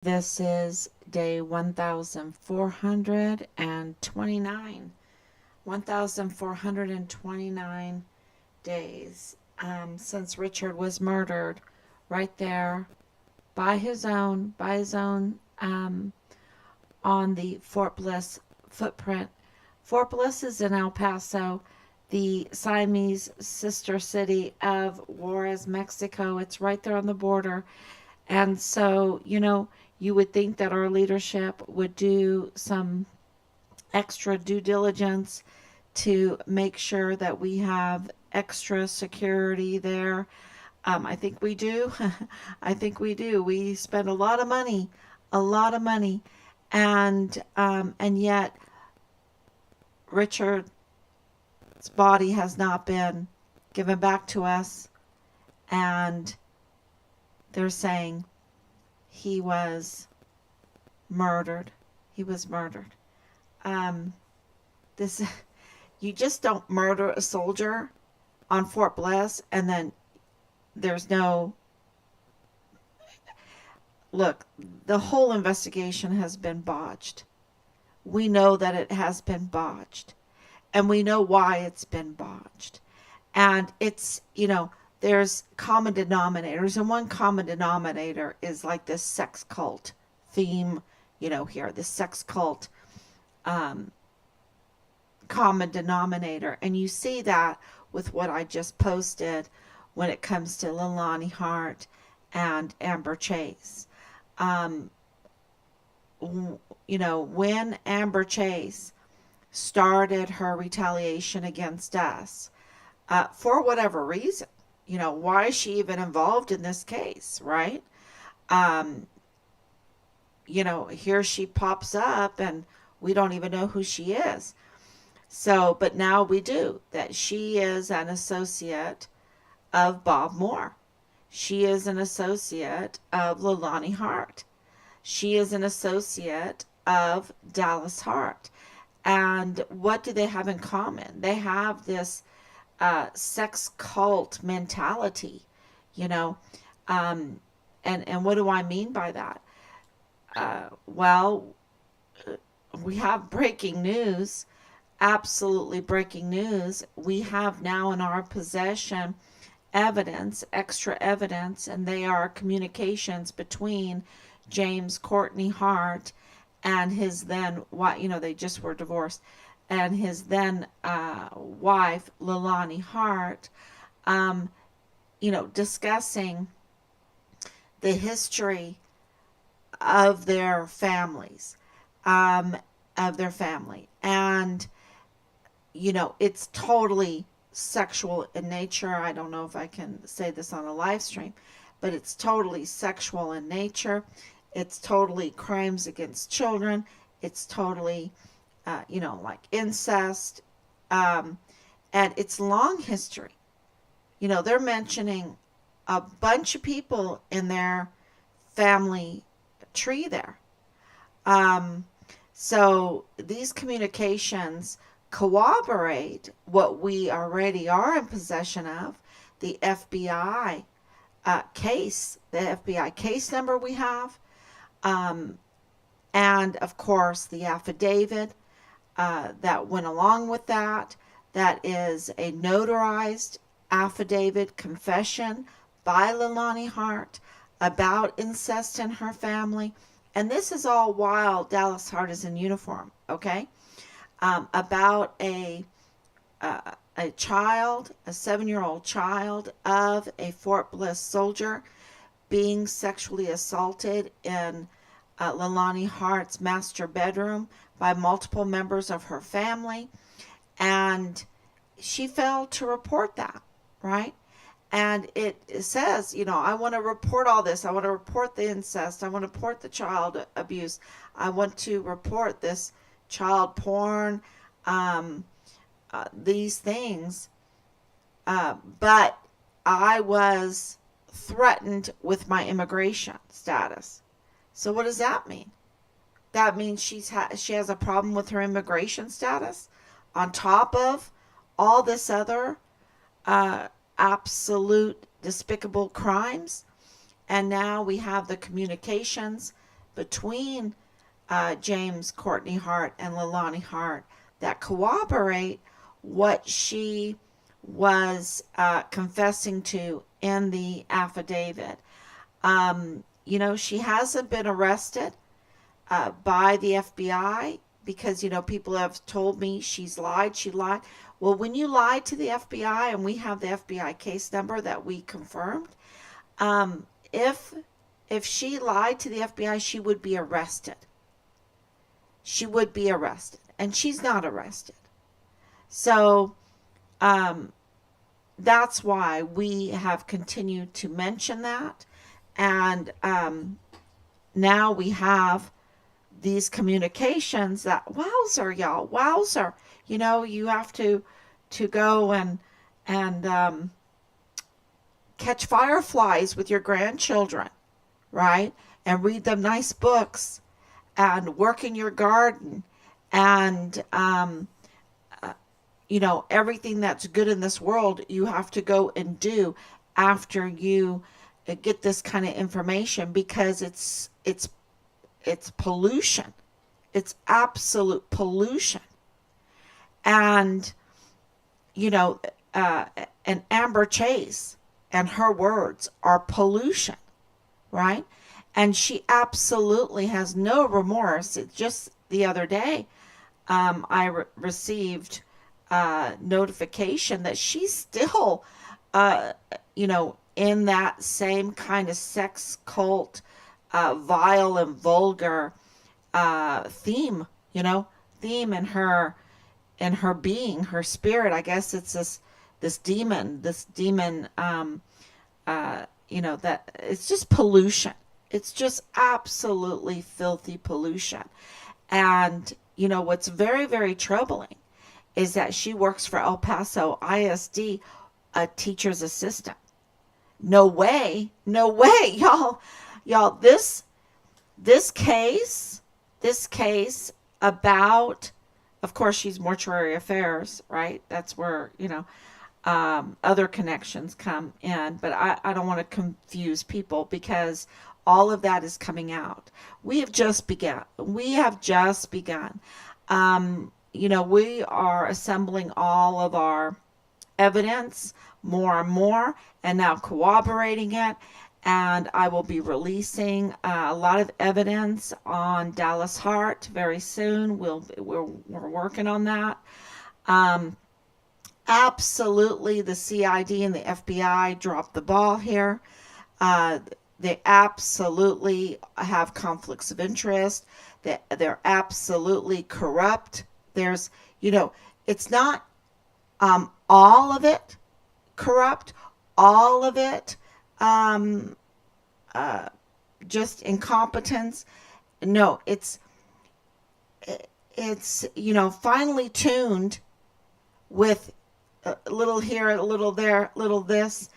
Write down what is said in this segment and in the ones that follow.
This is day 1429. 1429 days since Richard was murdered right there by his own on the Fort Bliss footprint. Fort Bliss is in El Paso, the Siamese sister city of Juarez, Mexico. It's right there on the border. And so, you would think that our leadership would do some extra due diligence to make sure that we have extra security there. I think we do. I think we do. We spend a lot of money, and yet Richard's body has not been given back to us, and they're saying he was murdered. He was murdered. Um, this you just don't murder a soldier on Fort Bliss and then there's no look. The whole investigation has been botched. We know that it has been botched, and we know why it's been botched. And it's there's common denominators, and one common denominator is like this sex cult theme. Here, this sex cult um, common denominator. And you see that with what I just posted when it comes to Leilani Hart and Amber Chase. Um, when Amber Chase started her retaliation against us, for whatever reason, why is she even involved in this case, right? Um, Here she pops up and we don't even know who she is. So, but now we do, that she is an associate of Bob Moore. She is an associate of Leilani Hart. She is an associate of Dallas Hart. And what do they have in common? They have this sex cult mentality, you know. Um, and what do I mean by that? Well, we have breaking news, absolutely breaking news. We have now in our possession evidence, extra evidence, and they are communications between James Courtney Hart and his then wife. They just were divorced, and his then wife Leilani Hart. Um, discussing the history of their families, um, of their family, and it's totally sexual in nature. I don't know if I can say this on a live stream, but it's totally sexual in nature. It's totally crimes against children. It's totally, like incest. Um, and it's long history. They're mentioning a bunch of people in their family tree there. Um, so these communications corroborate what we already are in possession of, the FBI the FBI case number we have, um, and of course the affidavit that went along with that. That is a notarized affidavit confession by Leilani Hart about incest in her family. And this is all while Dallas Hart is in uniform, okay? About a child, a 7-year-old child of a Fort Bliss soldier being sexually assaulted in Leilani Hart's master bedroom by multiple members of her family. And she failed to report that, right? And it says, I want to report all this. I want to report the incest. I want to report the child abuse. I want to report this child porn, um, these things. But I was threatened with my immigration status. So what does that mean? That means she has a problem with her immigration status on top of all this other uh, absolute despicable crimes. And now we have the communications between James Courtney Hart and Leilani Hart that corroborate what she was confessing to in the affidavit. She hasn't been arrested by the FBI because, people have told me she lied. Well, when you lied to the FBI, and we have the FBI case number that we confirmed, um, if if she lied to the FBI, she would be arrested. She would be arrested, and she's not arrested. So um, that's why we have continued to mention that, and now we have these communications that wowzer, y'all, wowzer. You have to go and catch fireflies with your grandchildren, right? And read them nice books and work in your garden and everything that's good in this world you have to go and do after you get this kind of information, because it's pollution. It's absolute pollution. And you know uh, and Amber Chase and her words are pollution, right? And she absolutely has no remorse. It's just the other day, I received notification that she's still, uh, in that same kind of sex cult, vile and vulgar theme, theme in her being, her spirit. I guess it's this demon, that it's just pollution. It's just absolutely filthy pollution. And, what's very, very troubling is that she works for El Paso ISD, a teacher's assistant. No way, no way, y'all, this case about, of course, she's mortuary affairs, right? That's where, other connections come in, but I don't want to confuse people because all of that is coming out. We have just begun. We are assembling all of our evidence more and more, and now corroborating it. And I will be releasing a lot of evidence on Dallas Hart very soon. We're working on that. Um, Absolutely, the CID and the FBI dropped the ball here. Uh, they absolutely have conflicts of interest. They're absolutely corrupt. There's, it's not all of it corrupt, all of it um, uh, just incompetence. No, it's finely tuned with a little here, a little there, a little this,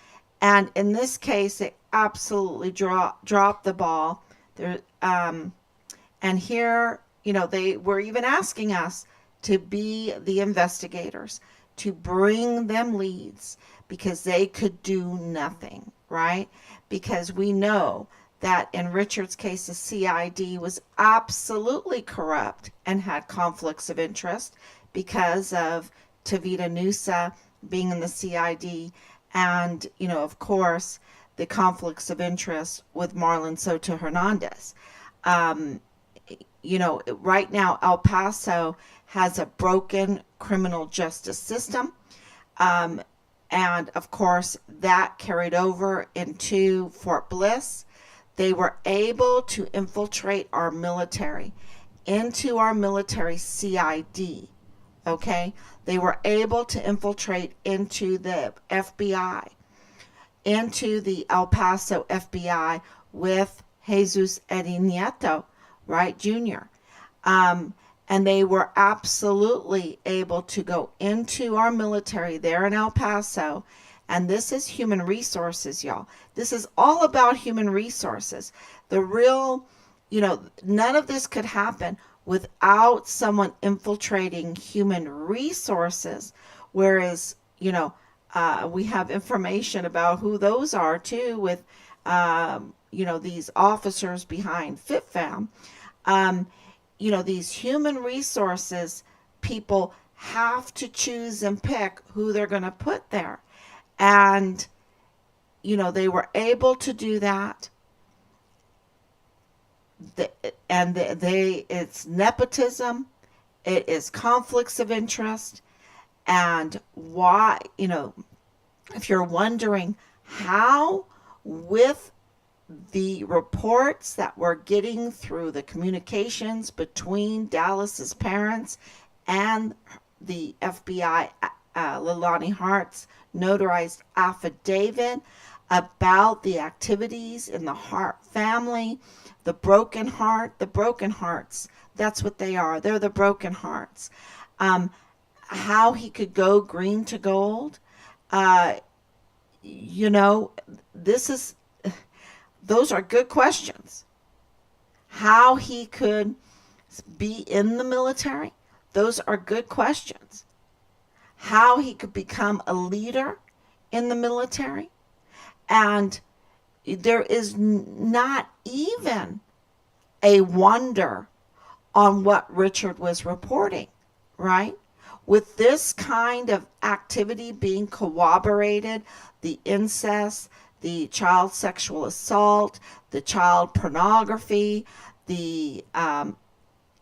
and in this case, they absolutely dropped the ball. There, and here, they were even asking us to be the investigators, to bring them leads, because they could do nothing, right? Because we know that in Richard's case, the CID was absolutely corrupt and had conflicts of interest because of Tavita Nusa being in the CID, and, of course, the conflicts of interest with Marlon Soto Hernandez. Um, right now, El Paso has a broken criminal justice system. Um, and, of course, that carried over into Fort Bliss. They were able to infiltrate our military, into our military CID. Okay, they were able to infiltrate into the FBI, into the El Paso FBI with Jesus Eddie Nieto, right, Jr. And they were absolutely able to go into our military there in El Paso. And this is human resources, y'all. This is all about human resources. The real, none of this could happen without someone infiltrating human resources. Whereas, we have information about who those are too, with, these officers behind FitFam, these human resources people have to choose and pick who they're going to put there. And, they were able to do that. It's nepotism, it is conflicts of interest, and why, if you're wondering how, with the reports that we're getting through the communications between Dallas's parents and the FBI, Leilani Hart's notarized affidavit about the activities in the Hart family, the broken hearts. That's what they are. They're the broken hearts. How he could go green to gold. This is, those are good questions. How he could be in the military, those are good questions. How he could become a leader in the military. And there is not even a wonder on what Richard was reporting, right? With this kind of activity being corroborated, the incest, the child sexual assault, the child pornography, the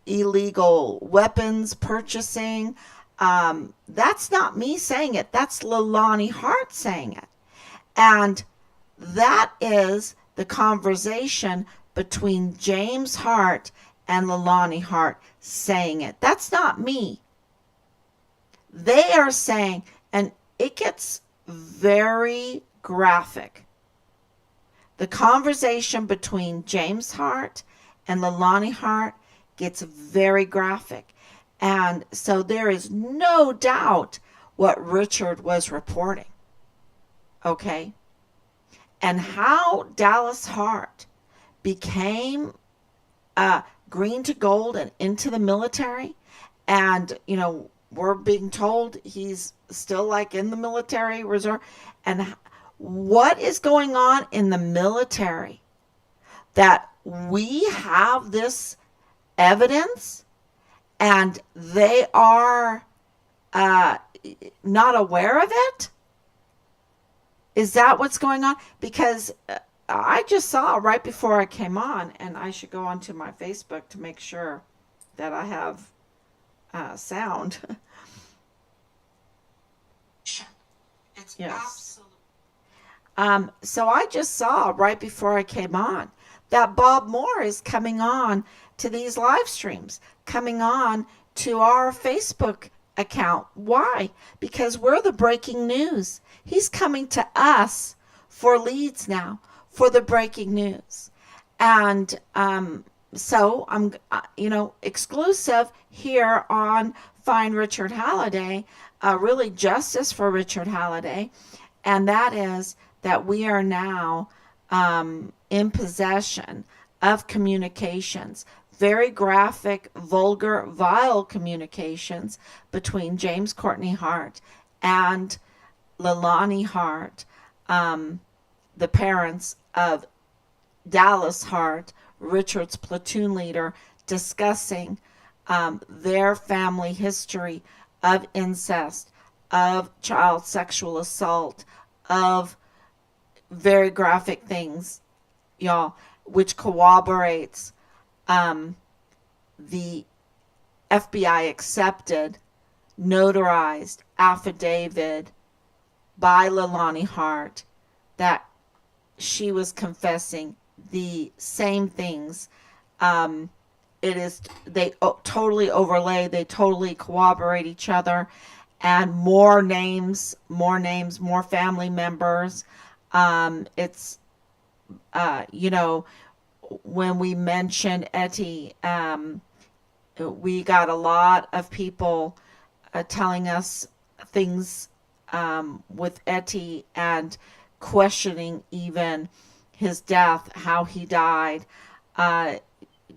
illegal weapons purchasing, that's not me saying it. That's Leilani Hart saying it. And that is the conversation between James Hart and Leilani Hart saying it. That's not me. They are saying, and it gets very graphic. The conversation between James Hart and Leilani Hart gets very graphic. And so there is no doubt what Richard was reporting. Okay? And how Dallas Hart became green to gold and into the military. And, we're being told he's still like in the military reserve. And what is going on in the military that we have this evidence and they are not aware of it? Is that what's going on? Because I just saw right before I came on, and I should go onto my Facebook to make sure that I have sound. It's yes. Absolutely. So I just saw right before I came on that Bob Moore is coming on to these live streams, coming on to our Facebook account. Why? Because we're the breaking news. He's coming to us for leads now, for the breaking news. And so I'm, exclusive here on Find Richard Halliday, really justice for Richard Halliday. And that is that we are now in possession of communications, very graphic, vulgar, vile communications between James Courtney Hart and Leilani Hart, the parents of Dallas Hart, Richard's platoon leader, discussing their family history of incest, of child sexual assault, of very graphic things, y'all, which corroborates the FBI accepted, notarized affidavit by Leilani Hart that she was confessing the same things. They totally overlay, they totally corroborate each other, and more names, more family members. It's when we mentioned Etty, we got a lot of people telling us things with Etty and questioning even his death, how he died.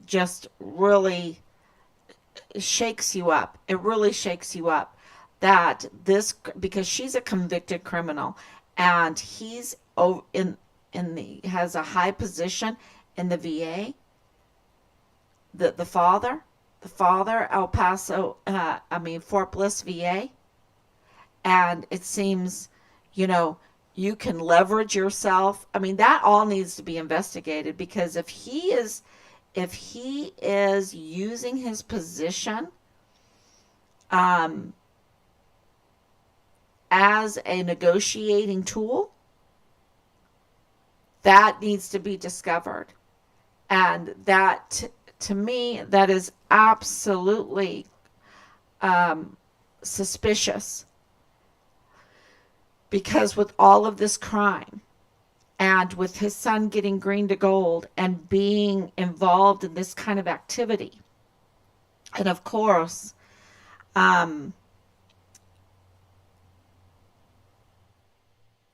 Just really shakes you up. It really shakes you up that this, because she's a convicted criminal and he's in has a high position in the VA. The father, El Paso, Fort Bliss VA, and it seems, you know, you can leverage yourself. I mean, that all needs to be investigated, because if he is using his position um, as a negotiating tool, that needs to be discovered. And that, to me, that is absolutely suspicious, because with all of this crime, and with his son getting green to gold and being involved in this kind of activity, and of course, um,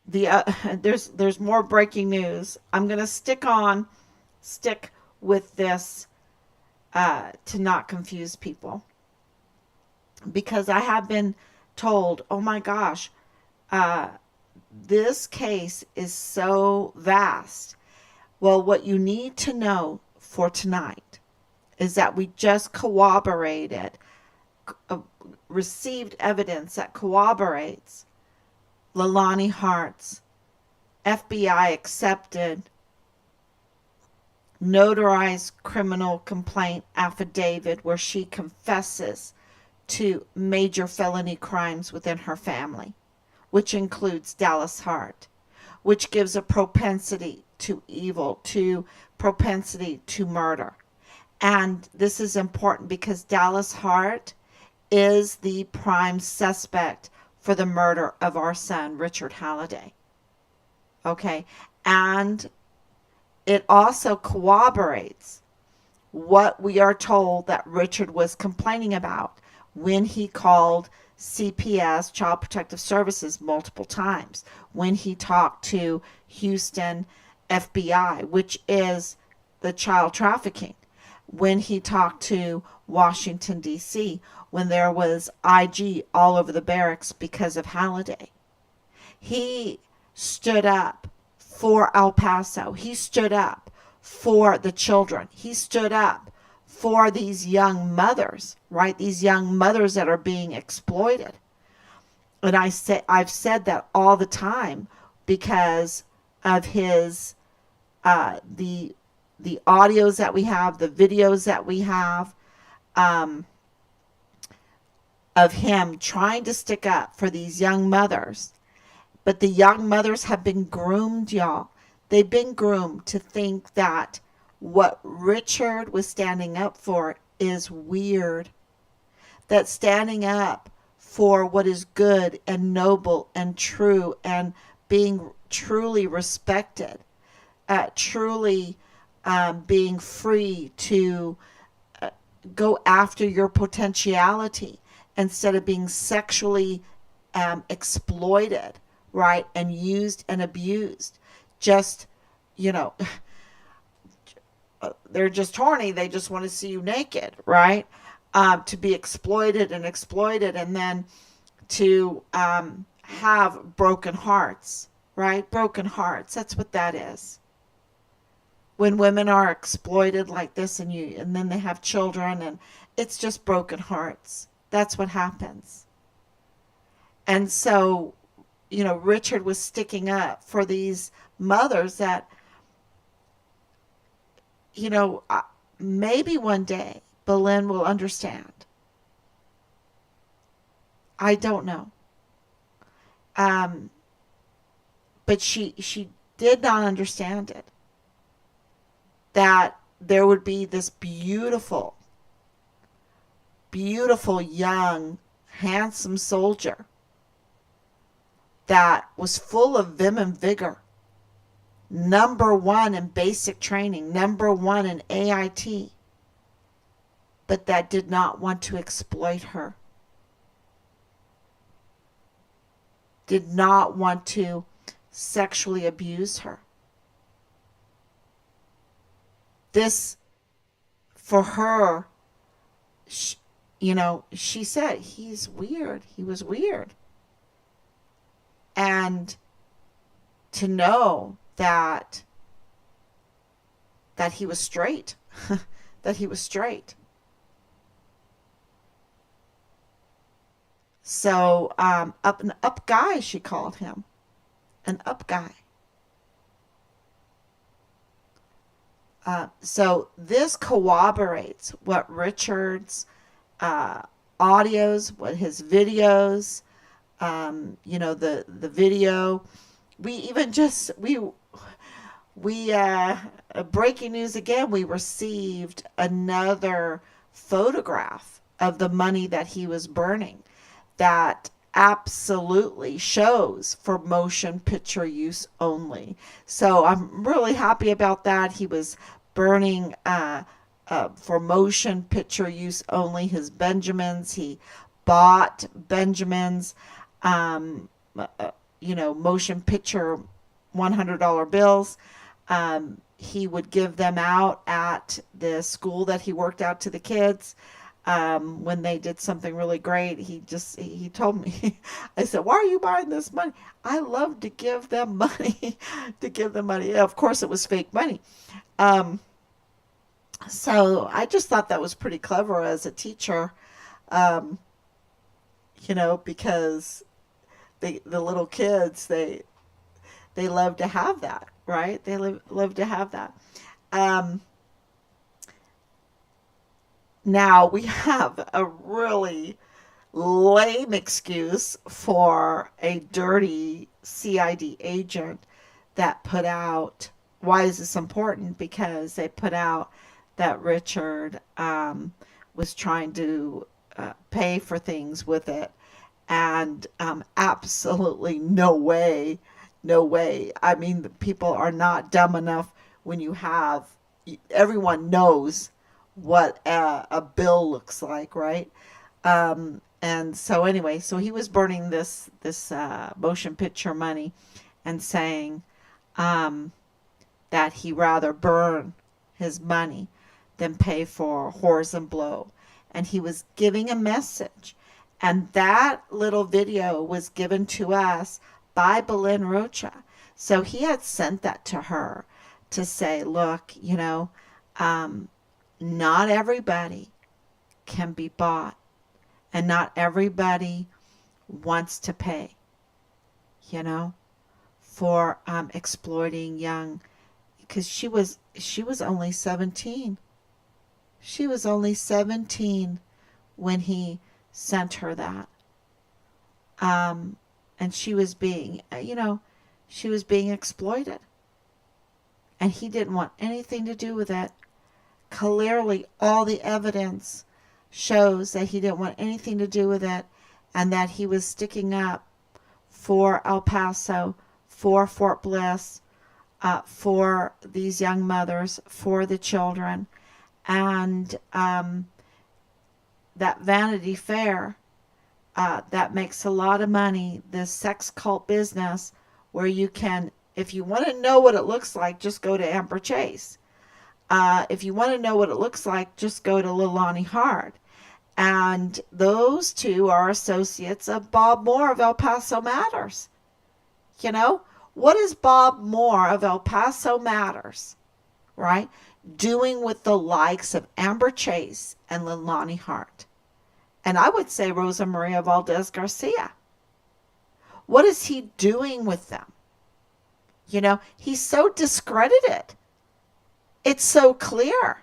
the there's more breaking news. I'm gonna stick with this to not confuse people, because I have been told, oh my gosh, uh, this case is so vast. Well, what you need to know for tonight is that we just uh, received evidence that corroborates Leilani Hart's FBI accepted notarized criminal complaint affidavit, where she confesses to major felony crimes within her family, which includes Dallas Hart, which gives a propensity to evil, to propensity to murder. And this is important because Dallas Hart is the prime suspect for the murder of our son, Richard Halliday. Okay? And it also corroborates what we are told that Richard was complaining about when he called CPS, Child Protective Services, multiple times, when he talked to Houston FBI, which is the child trafficking, when he talked to Washington, D.C., when there was IG all over the barracks because of Halliday. He stood up for El Paso. He stood up for the children. He stood up for these young mothers, right? These young mothers that are being exploited. And I've said that all the time because of his the audios that we have, the videos that we have, um, of him trying to stick up for these young mothers. But the young mothers have been groomed, y'all. They've been groomed to think that what Richard was standing up for is weird. That standing up for what is good and noble and true and being truly respected, truly being free to go after your potentiality instead of being sexually exploited, right, and used and abused. Just, you know, they're just horny. They just want to see you naked, right? To be exploited and then to have broken hearts, right? Broken hearts. That's what that is. When women are exploited like this, and then they have children, and it's just broken hearts. That's what happens. And so, you know, Richard was sticking up for these mothers that, you know, maybe one day Belen will understand. I don't know. But she did not understand it. That there would be this beautiful, beautiful, young, handsome soldier that was full of vim and vigor, #1 in basic training, #1 in AIT, but that did not want to exploit her, did not want to sexually abuse her. This, for her, you know, she said, he's weird. He was weird. And to know that that he was straight, that he was straight. So up an up guy, she called him, an up guy. So this corroborates what Richard's uh, audios, what his videos, the video. We even just we breaking news again. We received another photograph of the money that he was burning that absolutely shows for motion picture use only. So I'm really happy about that. He was burning for motion picture use only his Benjamins. He bought Benjamins, um, motion picture $100 bills. He would give them out at the school that he worked out to the kids. When they did something really great, he told me, I said, why are you buying this money? I love to give them money, to give them money. Yeah, of course, it was fake money. Um, so I just thought that was pretty clever as a teacher, um, because the little kids, they love to have that, right? They love to have that. Um, Now we have a really lame excuse for a dirty CID agent that put out. Why is this important? Because they put out that Richard was trying to pay for things with it, and absolutely no way, no way. I mean, the people are not dumb enough when you have, everyone knows what a bill looks like, right? And so anyway, so he was burning this motion picture money and saying um, that he rather burn his money than pay for whores and blow. And he was giving a message. And that little video was given to us by Belen Rocha. So he had sent that to her to say, look, um, not everybody can be bought, and not everybody wants to pay, you know, for exploiting young. Because she was only 17. She was only 17 when he sent her that. And she was being, she was being exploited. And he didn't want anything to do with it. Clearly, all the evidence shows that he didn't want anything to do with it, and that he was sticking up for El Paso, for Fort Bliss, for these young mothers, for the children. And that Vanity Fair, that makes a lot of money, this sex cult business, where you can, if you want to know what it looks like, just go to Amber Chase. If you want to know what it looks like, just go to Lilani Hart. And those two are associates of Bob Moore of El Paso Matters. You know, what is Bob Moore of El Paso Matters, right, doing with the likes of Amber Chase and Lilani Hart? And I would say Rosa Maria Valdez Garcia. What is he doing with them? He's so discredited. It's so clear.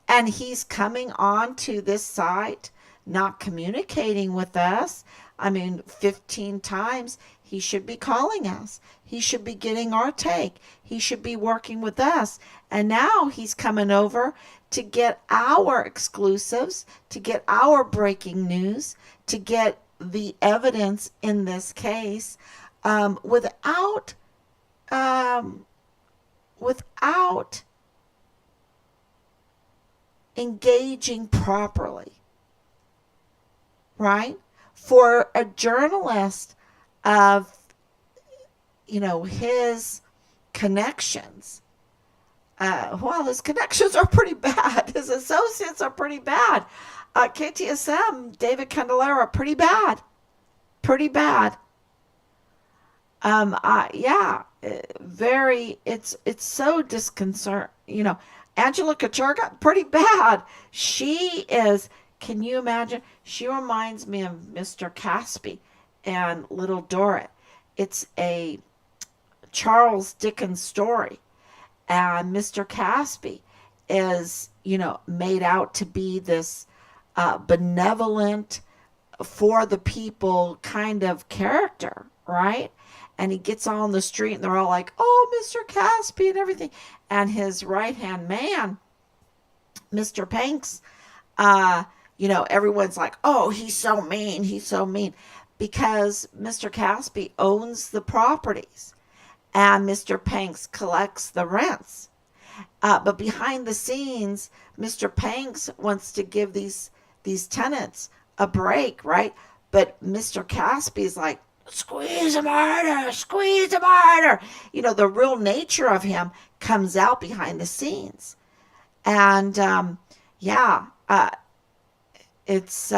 And he's coming on to this site, not communicating with us. I mean, 15 times he should be calling us. He should be getting our take. He should be working with us. And now he's coming over to get our exclusives, to get our breaking news, to get the evidence in this case, without without engaging properly, right? For a journalist of, his connections, his connections are pretty bad. His associates are pretty bad. KTSM, David Candelara, pretty bad. Pretty bad. Yeah, very. It's so disconcert. Angela Katurga, pretty bad. She is. Can you imagine? She reminds me of Mr. Caspi and Little Dorrit. It's a Charles Dickens story, and Mr. Caspi is, made out to be this benevolent, for the people kind of character, right? And he gets on the street and they're all like, "Oh, Mr. Caspi," and everything. And his right hand man, Mr. Panks, uh, everyone's like, "Oh, he's so mean. He's so mean." Because Mr. Caspi owns the properties and Mr. Panks collects the rents. But behind the scenes, Mr. Panks wants to give these tenants a break, right? But Mr. Caspi's like, "Squeeze him harder, squeeze him harder." The real nature of him comes out behind the scenes. And yeah, it's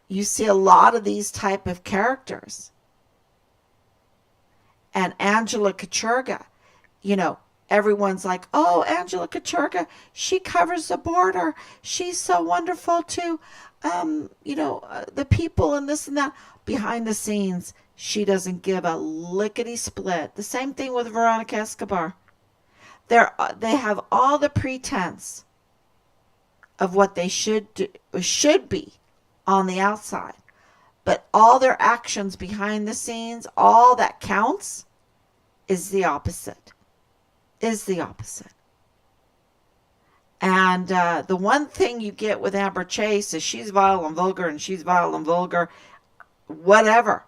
you see a lot of these type of characters. And Angela Katurga, you know, everyone's like, "Oh, Angela Katurga, she covers the border. She's so wonderful to, the people and this and that." Behind the scenes, she doesn't give a lickety split. The same thing with Veronica Escobar. They have all the pretense of what they should be on the outside, but all their actions behind the scenes, all that counts, is the opposite. Is the opposite. And the one thing you get with Amber Chase is she's vile and vulgar, and she's vile and vulgar. Whatever.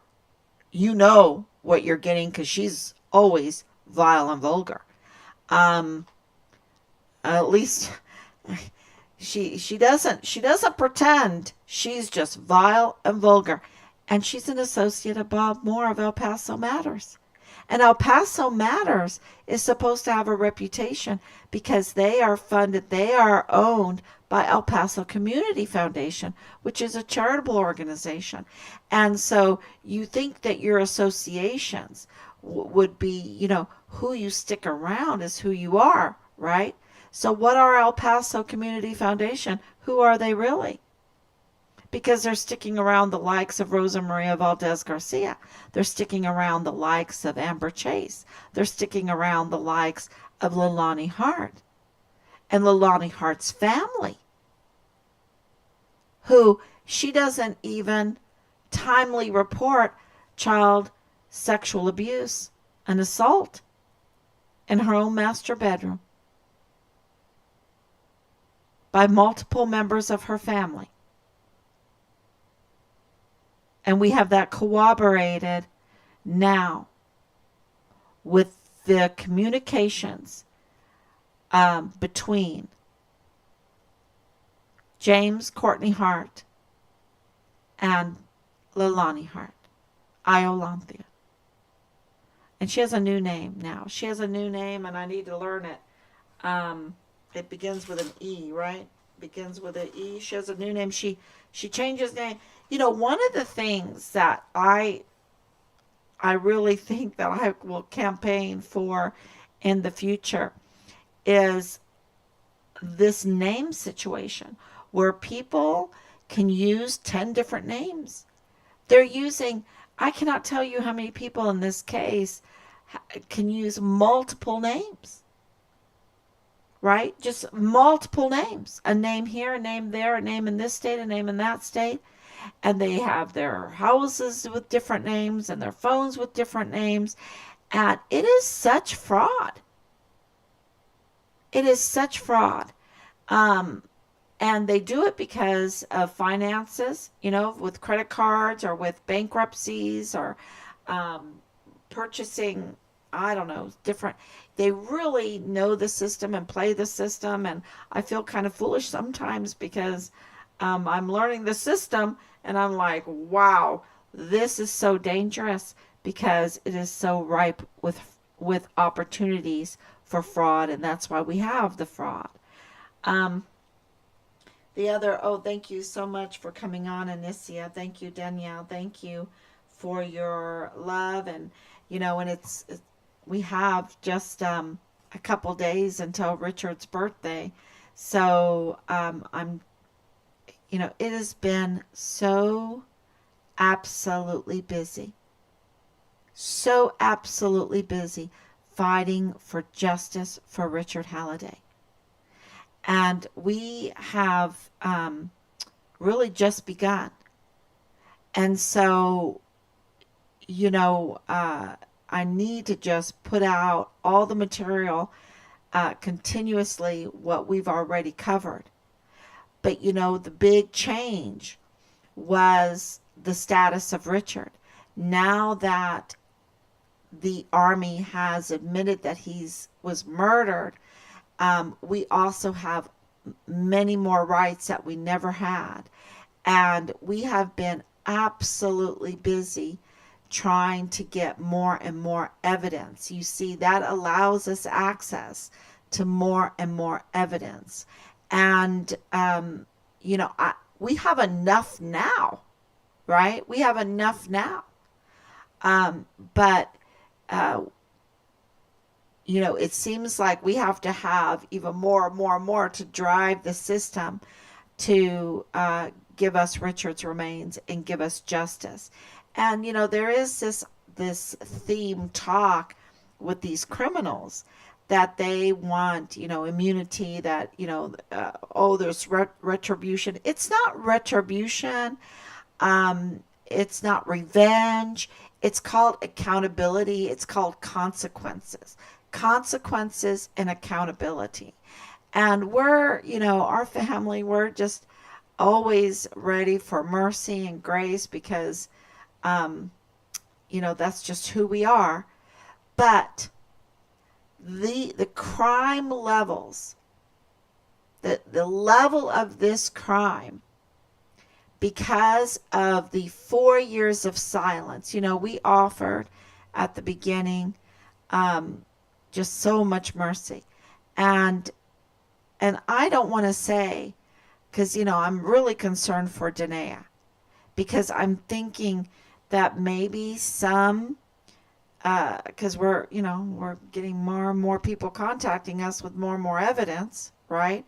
You know what you're getting because she's always vile and vulgar. Um, at least she doesn't pretend. She's just vile and vulgar. And she's an associate of Bob Moore of El Paso Matters. And El Paso Matters is supposed to have a reputation because they are funded, they are owned by El Paso Community Foundation, which is a charitable organization. And so you think that your associations would be, who you stick around is who you are, right? So what are El Paso Community Foundation? Who are they really? Because they're sticking around the likes of Rosa Maria Valdez Garcia. They're sticking around the likes of Amber Chase. They're sticking around the likes of Leilani Hart and Leilani Hart's family, who she doesn't even timely report child sexual abuse and assault in her own master bedroom by multiple members of her family. And we have that corroborated now with the communications between James Courtney Hart and Leilani Hart, Iolanthia. And she has a new name now. She has a new name, and I need to learn it. It begins with an E, right? Begins with an E. She has a new name. She changes name. One of the things that I really think that I will campaign for in the future is this name situation where people can use 10 different names. They're using, I cannot tell you how many people in this case can use multiple names, right? Just multiple names. A name here, a name there, a name in this state, a name in that state. And they have their houses with different names and their phones with different names. And it is such fraud. It is such fraud. And they do it because of finances, with credit cards or with bankruptcies or purchasing, I don't know, different. They really know the system and play the system. And I feel kind of foolish sometimes because I'm learning the system and I'm like, wow, this is so dangerous because it is so ripe with opportunities for fraud, and that's why we have the fraud. Um, the other, oh, thank you so much for coming on, Anicia. Thank you, Danielle. Thank you for your love. And, and we have just a couple days until Richard's birthday. So it has been so absolutely busy. So absolutely busy fighting for justice for Richard Halliday. And we have really just begun. And so, I need to just put out all the material continuously, what we've already covered. But, the big change was the status of Richard. Now that the Army has admitted that he was murdered, we also have many more rights that we never had. And we have been absolutely busy trying to get more and more evidence. You see, that allows us access to more and more evidence. And, we have enough now, right? We have enough now. But, it seems like we have to have even more and more and more to drive the system to give us Richard's remains and give us justice. And, there is this theme talk with these criminals that they want, immunity, that, there's retribution. It's not retribution. It's not revenge. It's called accountability. It's called consequences. Consequences and accountability. And we're, our family, we're just always ready for mercy and grace because, that's just who we are. But the crime levels, the level of this crime, because of the 4 years of silence, we offered at the beginning just so much mercy. And I don't want to say, because, I'm really concerned for Danae, because I'm thinking that maybe some, because we're getting more and more people contacting us with more and more evidence, right?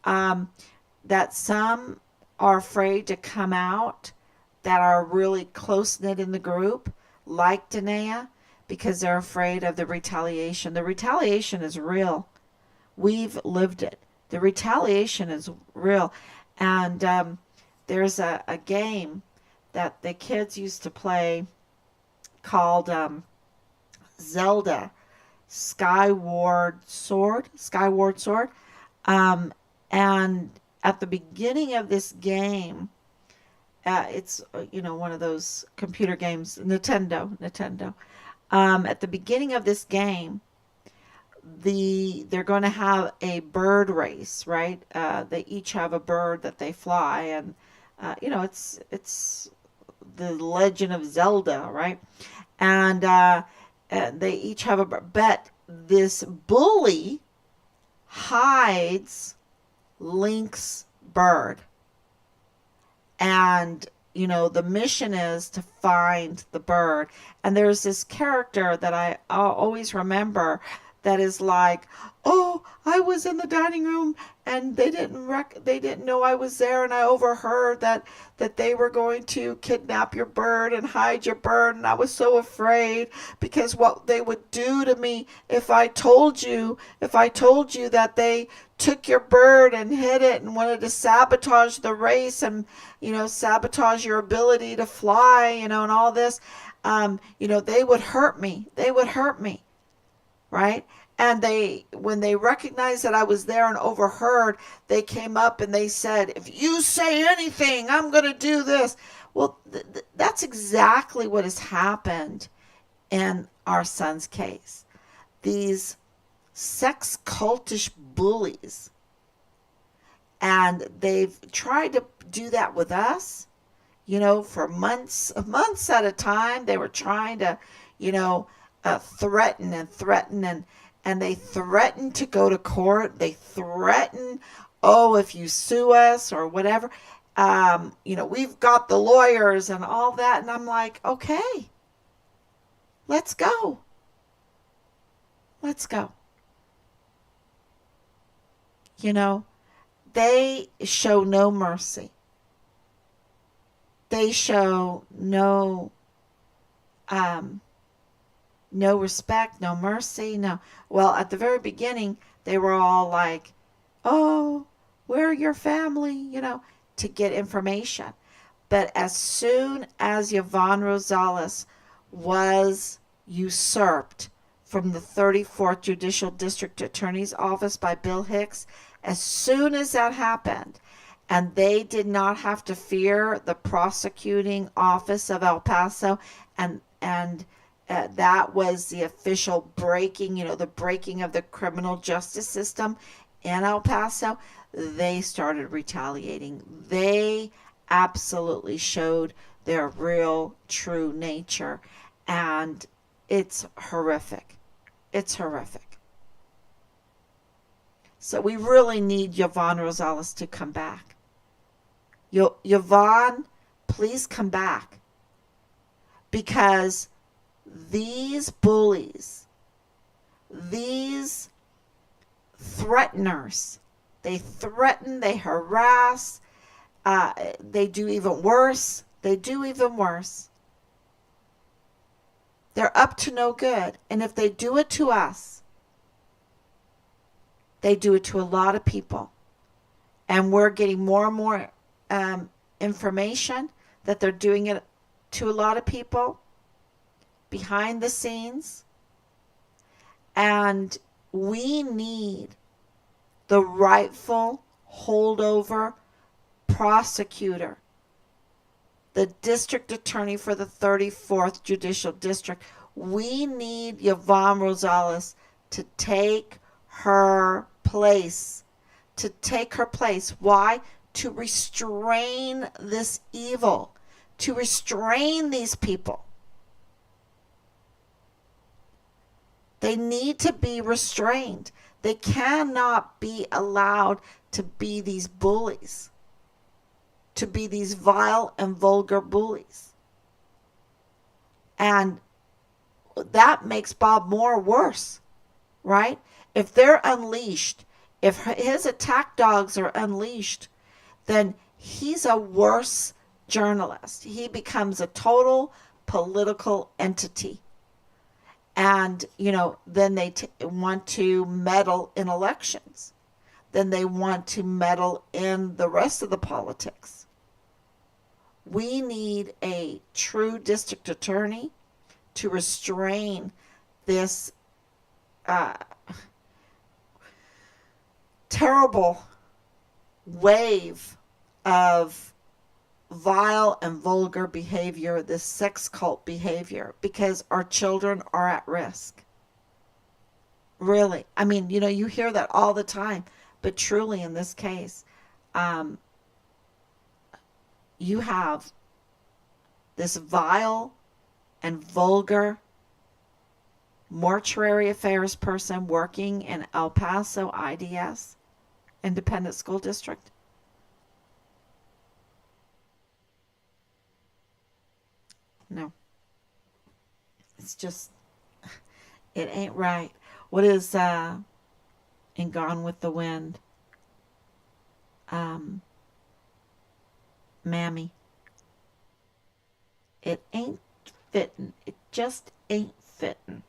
That some are afraid to come out, that are really close-knit in the group, like Danae, because they're afraid of the retaliation. The retaliation is real. We've lived it. The retaliation is real. And there's a game that the kids used to play called Zelda Skyward Sword. And at the beginning of this game, it's one of those computer games, Nintendo. At the beginning of this game, they're going to have a bird race, right? They each have a bird that they fly, and it's the Legend of Zelda, right? And they each have a bird, but this bully hides Link's bird, and the mission is to find the bird. And there's this character that I always remember that is like, oh, I was in the dining room and they didn't know I was there, and I overheard that they were going to kidnap your bird and hide your bird, and I was so afraid because what they would do to me if I told you that they took your bird and hid it and wanted to sabotage the race and sabotage your ability to fly, and all this, they would hurt me. Right? And when they recognized that I was there and overheard, they came up and they said, if you say anything, I'm going to do this. Well, that's exactly what has happened in our son's case. These sex cultish bullies, and they've tried to do that with us, for months at a time. They were trying to, threaten, and they threatened to go to court. They threatened oh, if you sue us or whatever, we've got the lawyers and all that. And I'm like, okay, let's go. Let's go. You know, they show no mercy. They show um, no respect, no mercy, no. Well, at the very beginning, they were all like, oh, we're your family, to get information. But as soon as Yvonne Rosales was usurped from the 34th Judicial District Attorney's Office by Bill Hicks, as soon as that happened, and they did not have to fear the prosecuting office of El Paso, and that was the official breaking, the breaking of the criminal justice system in El Paso. They started retaliating. They absolutely showed their real, true nature, and it's horrific. It's horrific. So we really need Yvonne Rosales to come back. Yvonne, please come back, because these bullies, these threateners, they threaten, they harass, they do even worse. They do even worse. They're up to no good. And if they do it to us, they do it to a lot of people. And we're getting more and more information that they're doing it to a lot of people behind the scenes. And we need the rightful holdover prosecutor, the district attorney for the 34th Judicial District. We need Yvonne Rosales to take her place. To take her place. Why? To restrain this evil. To restrain these people. They need to be restrained. They cannot be allowed to be these bullies, to be these vile and vulgar bullies. And that makes Bob Moore worse, right? If they're unleashed, if his attack dogs are unleashed, then he's a worse journalist. He becomes a total political entity. And, then they want to meddle in elections. Then they want to meddle in the rest of the politics. We need a true district attorney to restrain this terrible wave of vile and vulgar behavior, this sex cult behavior, because our children are at risk. Really. I mean, you hear that all the time, but truly in this case, you have this vile and vulgar mortuary affairs person working in El Paso IDS, Independent School District. No. It's just, it ain't right. What is in Gone with the Wind? Mammy. It ain't fitting. It just ain't fitting.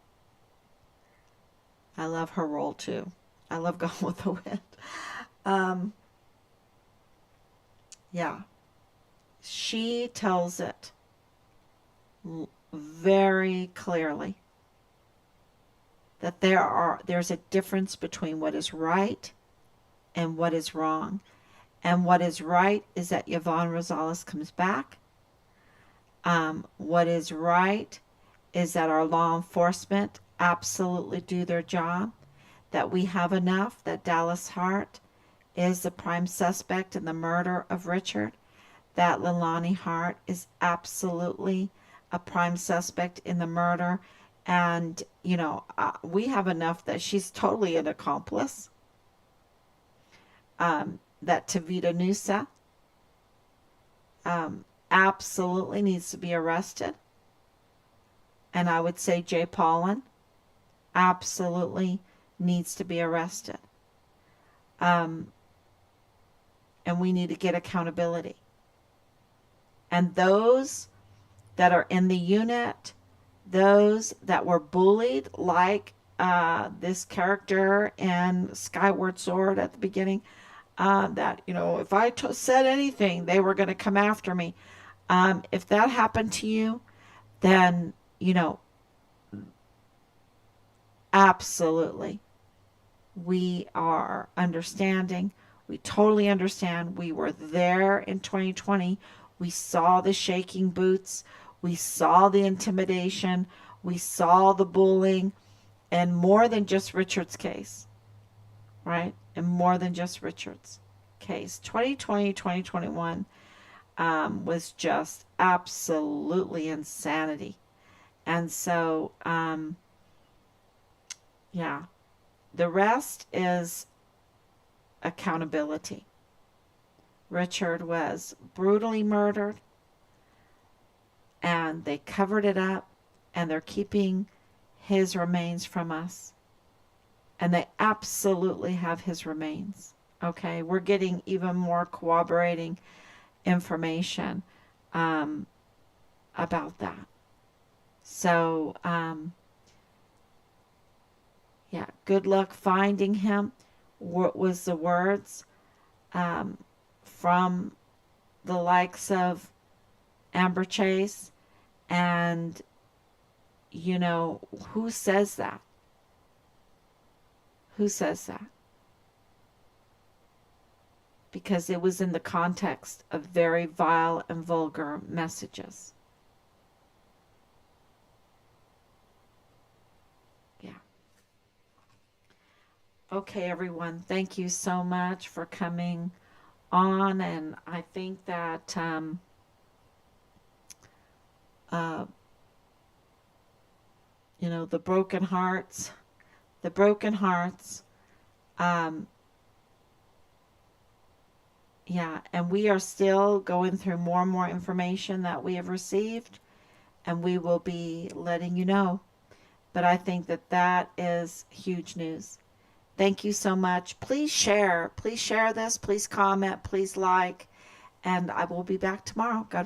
I love her role too. I love Gone with the Wind. Yeah. She tells it very clearly that there's a difference between what is right and what is wrong. And what is right is that Yvonne Rosales comes back. What is right is that our law enforcement absolutely do their job, that we have enough, that Dallas Hart is the prime suspect in the murder of Richard, that Leilani Hart is absolutely a prime suspect in the murder, and, we have enough that she's totally an accomplice. that Tavita Nusa absolutely needs to be arrested. And I would say Jay Paulin absolutely needs to be arrested. Um, and we need to get accountability. And those that are in the unit, those that were bullied, like this character in Skyward Sword at the beginning, that, if I said anything, they were going to come after me. If that happened to you, then, absolutely, we are understanding. We totally understand. We were there in 2020. We saw the shaking boots. We saw the intimidation. We saw the bullying. And more than just Richard's case, right? And more than just Richard's case. 2020, 2021 was just absolutely insanity. And so, yeah, the rest is accountability. Richard was brutally murdered, and they covered it up, and they're keeping his remains from us. And they absolutely have his remains. Okay, we're getting even more corroborating information about that. So, yeah, good luck finding him. What was the words from the likes of Amber Chase? And, who says that? Who says that? Because it was in the context of very vile and vulgar messages. Yeah. Okay, everyone. Thank you so much for coming on. And I think that uh, the broken hearts, um, yeah, and we are still going through more and more information that we have received, and we will be letting you know. But I think that that is huge news. Thank you so much. Please share. Please share this. Please comment. Please like. And I will be back tomorrow. God